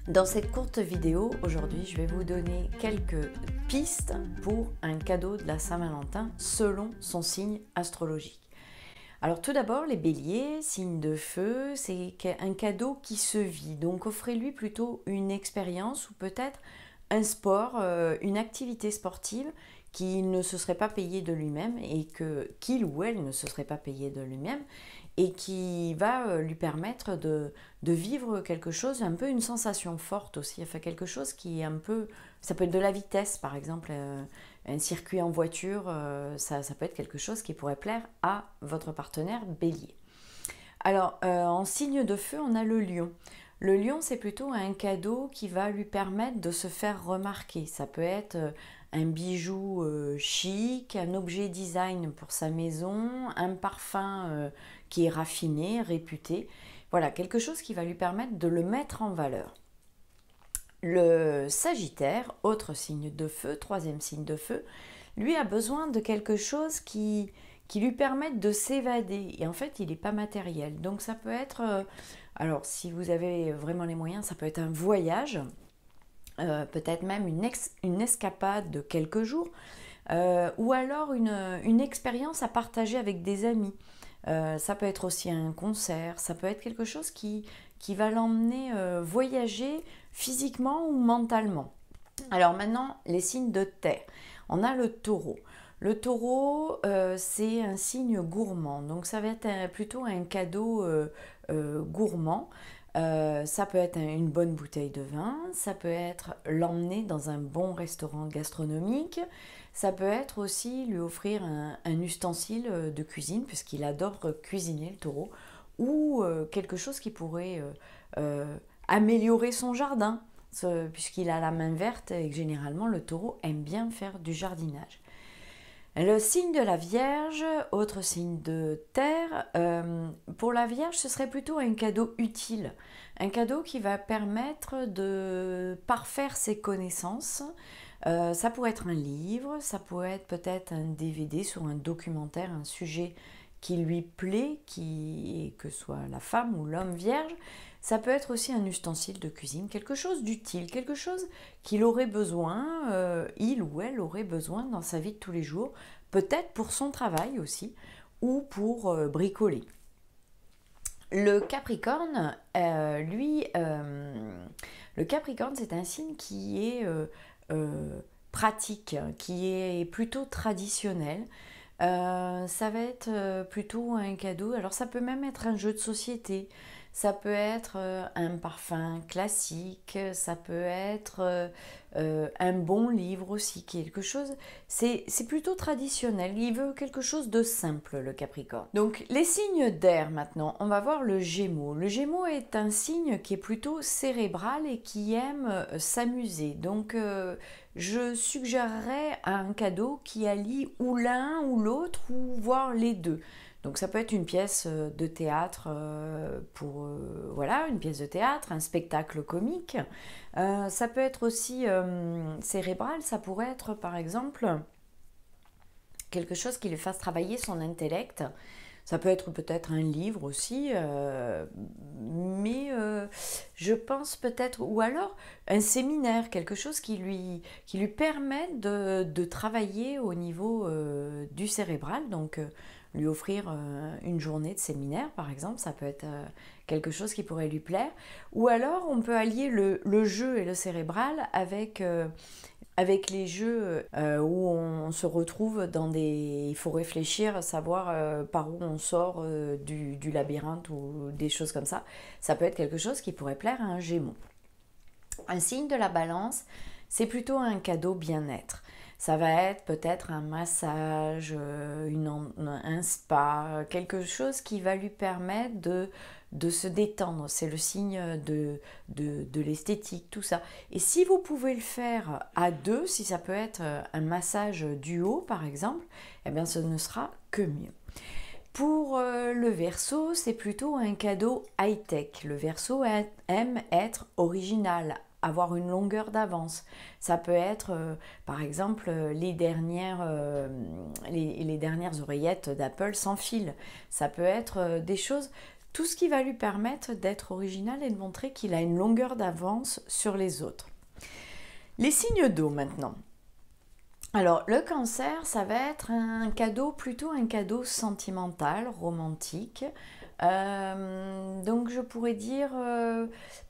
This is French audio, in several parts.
Dans cette courte vidéo, aujourd'hui, je vais vous donner quelques pistes pour un cadeau de la Saint-Valentin selon son signe astrologique. Alors tout d'abord, les béliers, signe de feu, c'est un cadeau qui se vit. Donc offrez-lui plutôt une expérience ou peut-être un sport, une activité sportive qu'il ne se serait pas payé de lui-même et qu'il ou elle ne se serait pas payé de lui-même et qui va lui permettre de vivre quelque chose, un peu une sensation forte aussi, enfin quelque chose qui est un peu, ça peut être de la vitesse par exemple, un circuit en voiture, ça peut être quelque chose qui pourrait plaire à votre partenaire bélier. Alors en signe de feu, on a le lion. Le lion, c'est plutôt un cadeau qui va lui permettre de se faire remarquer. Ça peut être un bijou chic, un objet design pour sa maison, un parfum qui est raffiné, réputé. Voilà, quelque chose qui va lui permettre de le mettre en valeur. Le Sagittaire, autre signe de feu, troisième signe de feu, lui a besoin de quelque chose qui lui permette de s'évader. Et en fait, il n'est pas matériel. Donc ça peut être, alors si vous avez vraiment les moyens, ça peut être un voyage, peut-être même une escapade de quelques jours, ou alors une expérience à partager avec des amis. Ça peut être aussi un concert, ça peut être quelque chose qui va l'emmener voyager physiquement ou mentalement. Alors maintenant, les signes de terre. On a le taureau. Le taureau, c'est un signe gourmand, donc ça va être plutôt un cadeau gourmand. Ça peut être une bonne bouteille de vin, ça peut être l'emmener dans un bon restaurant gastronomique, ça peut être aussi lui offrir un ustensile de cuisine, puisqu'il adore cuisiner le taureau, ou quelque chose qui pourrait améliorer son jardin, puisqu'il a la main verte et que généralement le taureau aime bien faire du jardinage. Le signe de la Vierge, autre signe de terre, pour la Vierge, ce serait plutôt un cadeau utile, un cadeau qui va permettre de parfaire ses connaissances. Ça pourrait être un livre, ça pourrait être peut-être un DVD sur un documentaire, un sujet qui lui plaît, que ce soit la femme ou l'homme vierge. Ça peut être aussi un ustensile de cuisine, quelque chose d'utile, quelque chose qu'il aurait besoin, il ou elle aurait besoin dans sa vie de tous les jours, peut-être pour son travail aussi, ou pour bricoler. Le Capricorne, le Capricorne, c'est un signe qui est pratique, qui est plutôt traditionnel. Ça va être plutôt un cadeau. Alors ça peut même être un jeu de société, ça peut être un parfum classique, ça peut être un bon livre aussi, quelque chose. C'est plutôt traditionnel. Il veut quelque chose de simple, le Capricorne. Donc les signes d'air maintenant, on va voir le Gémeaux. Le Gémeaux est un signe qui est plutôt cérébral et qui aime s'amuser. Donc je suggérerais un cadeau qui allie ou l'un ou l'autre ou voire les deux. Donc ça peut être une pièce de théâtre voilà, une pièce de théâtre, un spectacle comique. Ça peut être aussi cérébral, ça pourrait être par exemple quelque chose qui lui fasse travailler son intellect. Ça peut être peut-être un livre aussi, mais je pense peut-être, ou alors un séminaire, quelque chose qui lui permette de travailler au niveau du cérébral, donc lui offrir une journée de séminaire par exemple, ça peut être quelque chose qui pourrait lui plaire, ou alors on peut allier le jeu et le cérébral avec les jeux où on se retrouve dans des... Il faut réfléchir, savoir par où on sort du labyrinthe ou des choses comme ça. Ça peut être quelque chose qui pourrait plaire à un Gémeaux. Un signe de la Balance, c'est plutôt un cadeau bien-être. Ça va être peut-être un massage, un spa, quelque chose qui va lui permettre de se détendre. C'est le signe de l'esthétique, tout ça. Et si vous pouvez le faire à deux, si ça peut être un massage duo par exemple, eh bien ce ne sera que mieux. Pour le Verseau, c'est plutôt un cadeau high-tech. Le Verseau aime être original, avoir une longueur d'avance. Ça peut être, par exemple, les dernières oreillettes d'Apple sans fil. Ça peut être des choses Tout ce qui va lui permettre d'être original et de montrer qu'il a une longueur d'avance sur les autres. Les signes d'eau maintenant. Alors, le Cancer, ça va être un cadeau, plutôt un cadeau sentimental, romantique. Donc, je pourrais dire,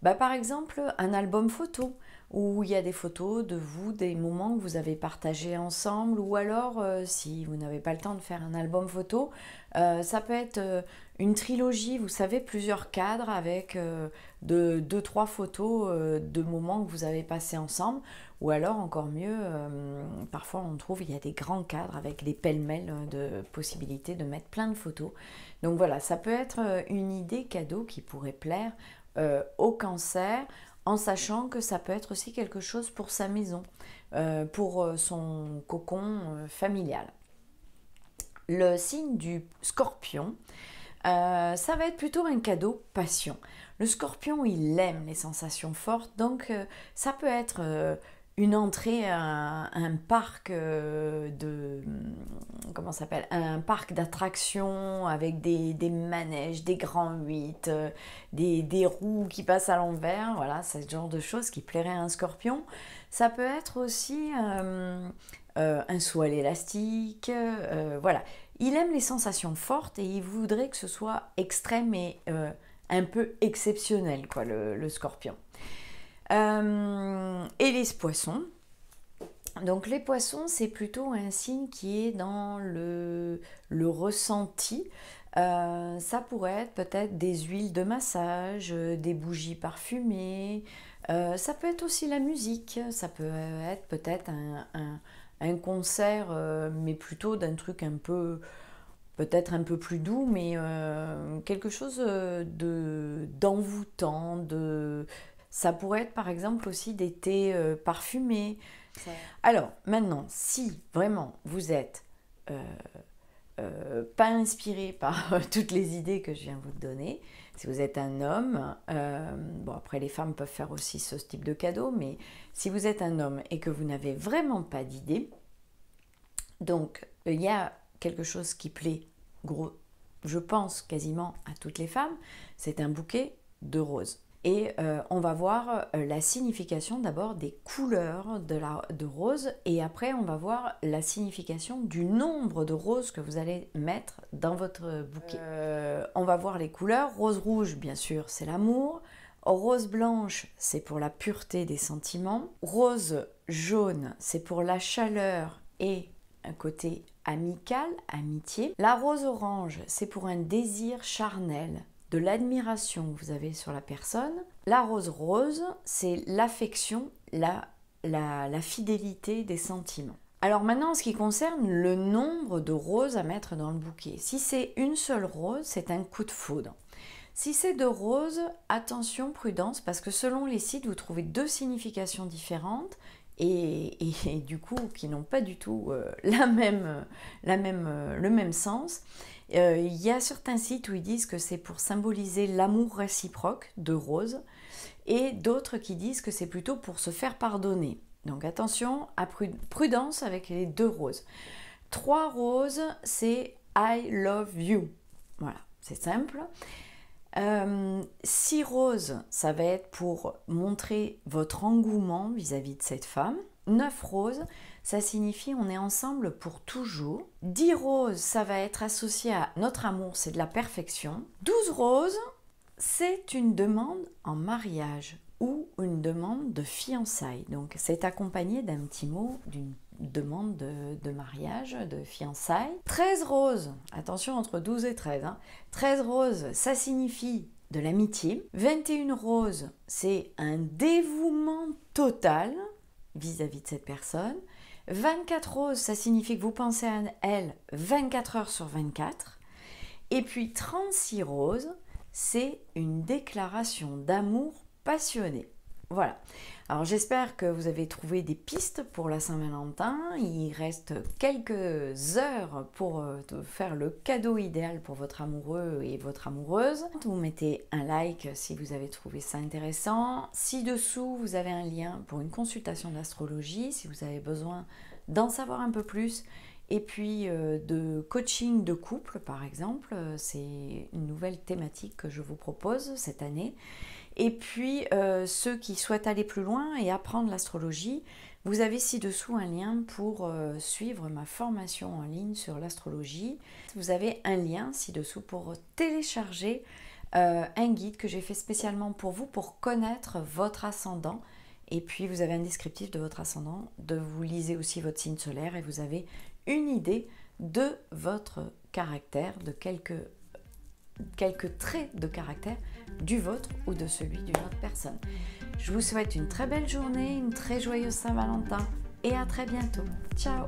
par exemple, un album photo où il y a des photos de vous, des moments que vous avez partagés ensemble, ou alors, si vous n'avez pas le temps de faire un album photo, ça peut être une trilogie, vous savez, plusieurs cadres avec 2-3 photos de moments que vous avez passés ensemble, ou alors encore mieux, parfois on trouve il y a des grands cadres avec des pêle-mêle de possibilités de mettre plein de photos. Donc voilà, ça peut être une idée cadeau qui pourrait plaire au Cancer, en sachant que ça peut être aussi quelque chose pour sa maison, pour son cocon familial. Le signe du Scorpion, ça va être plutôt un cadeau passion. Le Scorpion, il aime les sensations fortes, donc ça peut être une entrée à un parc un parc d'attractions avec des manèges, des grands 8, des roues qui passent à l'envers. Voilà, c'est ce genre de choses qui plairait à un Scorpion. Ça peut être aussi un saut à l'élastique. Voilà, il aime les sensations fortes et il voudrait que ce soit extrême et un peu exceptionnel, quoi, le Scorpion. Et les Poissons. Donc les Poissons, c'est plutôt un signe qui est dans le ressenti. Ça pourrait être peut-être des huiles de massage, des bougies parfumées. Ça peut être aussi la musique. Ça peut être peut-être un concert, mais plutôt d'un truc un peu, peut-être un peu plus doux, mais quelque chose d'envoûtant. Ça pourrait être par exemple aussi des thés parfumés. Alors maintenant, si vraiment vous êtes pas inspiré par toutes les idées que je viens vous donner, si vous êtes un homme, bon après les femmes peuvent faire aussi ce type de cadeau, mais si vous êtes un homme et que vous n'avez vraiment pas d'idée, donc il y a quelque chose qui plaît, je pense quasiment à toutes les femmes, c'est un bouquet de roses. Et on va voir la signification d'abord des couleurs de rose et après on va voir la signification du nombre de roses que vous allez mettre dans votre bouquet. On va voir les couleurs. Rose rouge, bien sûr, c'est l'amour. Rose blanche, c'est pour la pureté des sentiments. Rose jaune, c'est pour la chaleur et un côté amical, amitié. La rose orange, c'est pour un désir charnel, de l'admiration que vous avez sur la personne. La rose rose, c'est l'affection, la fidélité des sentiments. Alors maintenant, en ce qui concerne le nombre de roses à mettre dans le bouquet. Si c'est une seule rose, c'est un coup de foudre. Si c'est 2 roses, attention, prudence, parce que selon les sites, vous trouvez 2 significations différentes et du coup, qui n'ont pas du tout le même sens. Il y a certains sites où ils disent que c'est pour symboliser l'amour réciproque de rose et d'autres qui disent que c'est plutôt pour se faire pardonner. Donc attention, à prudence avec les 2 roses. 3 roses, c'est I love you. Voilà, c'est simple. 6 roses, ça va être pour montrer votre engouement vis-à-vis de cette femme. 9 roses, ça signifie on est ensemble pour toujours. 10 roses, ça va être associé à notre amour, c'est de la perfection. 12 roses, c'est une demande en mariage ou une demande de fiançailles. Donc c'est accompagné d'un petit mot, d'une demande de mariage, de fiançailles. 13 roses, attention entre 12 et 13, 13 roses, ça signifie de l'amitié. 21 roses, c'est un dévouement total vis-à-vis de cette personne. 24 roses, ça signifie que vous pensez à elle 24 heures sur 24. Et puis 36 roses, c'est une déclaration d'amour passionné. Voilà. Alors j'espère que vous avez trouvé des pistes pour la Saint-Valentin. Il reste quelques heures pour faire le cadeau idéal pour votre amoureux et votre amoureuse. Vous mettez un like si vous avez trouvé ça intéressant. Ci-dessous, vous avez un lien pour une consultation d'astrologie si vous avez besoin d'en savoir un peu plus. Et puis de coaching de couple, par exemple, c'est une nouvelle thématique que je vous propose cette année. Et puis ceux qui souhaitent aller plus loin et apprendre l'astrologie, vous avez ci-dessous un lien pour suivre ma formation en ligne sur l'astrologie. Vous avez un lien ci-dessous pour télécharger un guide que j'ai fait spécialement pour vous pour connaître votre ascendant. Et puis vous avez un descriptif de votre ascendant, vous lisez aussi votre signe solaire et vous avez une idée de votre caractère, de quelques traits de caractère du vôtre ou de celui d'une autre personne. Je vous souhaite une très belle journée, une très joyeuse Saint-Valentin et à très bientôt. Ciao!